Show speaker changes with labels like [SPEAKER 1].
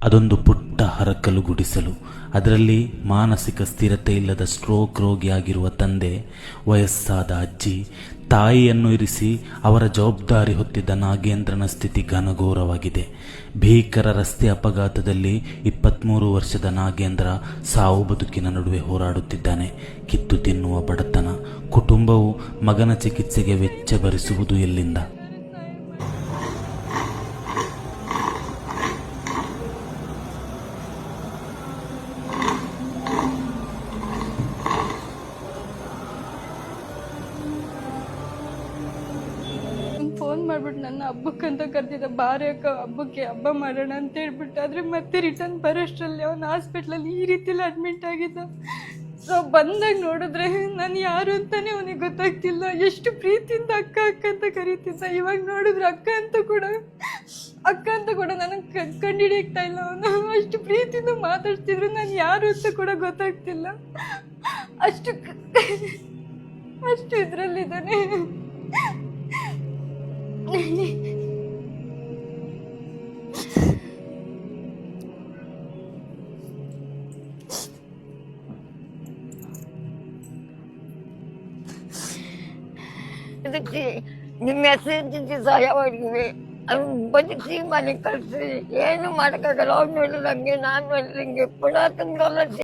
[SPEAKER 1] ಅದೊಂದು ಪುಟ್ಟ ಹರಕಲು ಗುಡಿಸಲು. ಅದರಲ್ಲಿ ಮಾನಸಿಕ ಸ್ಥಿರತೆ ಇಲ್ಲದ ಸ್ಟ್ರೋಕ್ ರೋಗಿಯಾಗಿರುವ ತಂದೆ, ವಯಸ್ಸಾದ ಅಜ್ಜಿ, ತಾಯಿಯನ್ನು ಇರಿಸಿ ಅವರ ಜವಾಬ್ದಾರಿ ಹೊತ್ತಿದ್ದ ನಾಗೇಂದ್ರನ ಸ್ಥಿತಿ ಘನಘೋರವಾಗಿದೆ. ಭೀಕರ ರಸ್ತೆ ಅಪಘಾತದಲ್ಲಿ 23 ವರ್ಷದ ನಾಗೇಂದ್ರ ಸಾವು ಬದುಕಿನ ನಡುವೆ ಹೋರಾಡುತ್ತಿದ್ದಾನೆ. ಕಿತ್ತು ತಿನ್ನುವ ಬಡತನ. ಕುಟುಂಬವು ಮಗನ ಚಿಕಿತ್ಸೆಗೆ ವೆಚ್ಚ ಭರಿಸುವುದು ಎಲ್ಲಿಂದ?
[SPEAKER 2] ಫೋನ್ ಮಾಡ್ಬಿಟ್ಟು ನನ್ನ ಹಬ್ಬಕ್ಕಂತ ಕರೆದಿದ್ದ, ಬಾರಿ ಅಕ್ಕ ಹಬ್ಬಕ್ಕೆ ಹಬ್ಬ ಮಾಡೋಣ ಅಂತ ಹೇಳ್ಬಿಟ್ಟು. ಆದರೆ ಮತ್ತೆ ರಿಟರ್ನ್ ಬರೋಷ್ಟರಲ್ಲಿ ಅವನು ಹಾಸ್ಪಿಟ್ಲಲ್ಲಿ ಈ ರೀತಿಯಲ್ಲಿ ಅಡ್ಮಿಟ್ ಆಗಿದ್ದ. ಸೊ ಬಂದಾಗ ನೋಡಿದ್ರೆ ನಾನು ಯಾರು ಅಂತಾನೆ ಅವನಿಗೆ ಗೊತ್ತಾಗ್ತಿಲ್ಲ. ಎಷ್ಟು ಪ್ರೀತಿಯಿಂದ ಅಕ್ಕ ಅಕ್ಕ ಅಂತ ಕರೀತಿದ್ದ. ಇವಾಗ ನೋಡಿದ್ರೆ ಅಕ್ಕ ಅಂತ ಕೂಡ ನನಗೆ ಕಂಡುಹಿಡಿಯಕ್ತಾ ಇಲ್ಲ. ಅವನು ಅಷ್ಟು ಪ್ರೀತಿಯಿಂದ ಮಾತಾಡ್ತಿದ್ರು, ನಾನು ಯಾರು ಅಂತ ಕೂಡ ಗೊತ್ತಾಗ್ತಿಲ್ಲ. ಅಷ್ಟು ಇದರಲ್ಲಿದ್ದಾನೆ.
[SPEAKER 3] ಅದಕ್ಕೆ ನಿಮ್ಮ ಹೆಸರು ಸಹಾಯವಾಗಿವೆ. ಅವ್ನು ಬದುಕಿ ಮನೆ ಕಳಿಸಿ ಏನು ಮಾಡೋಕ್ಕಾಗಲ್ಲ. ಅವ್ನು ಹೇಳಿದಂಗೆ ನಾನು ಹೇಳಿದಂಗೆ ಪುನಃ ತುಂಬ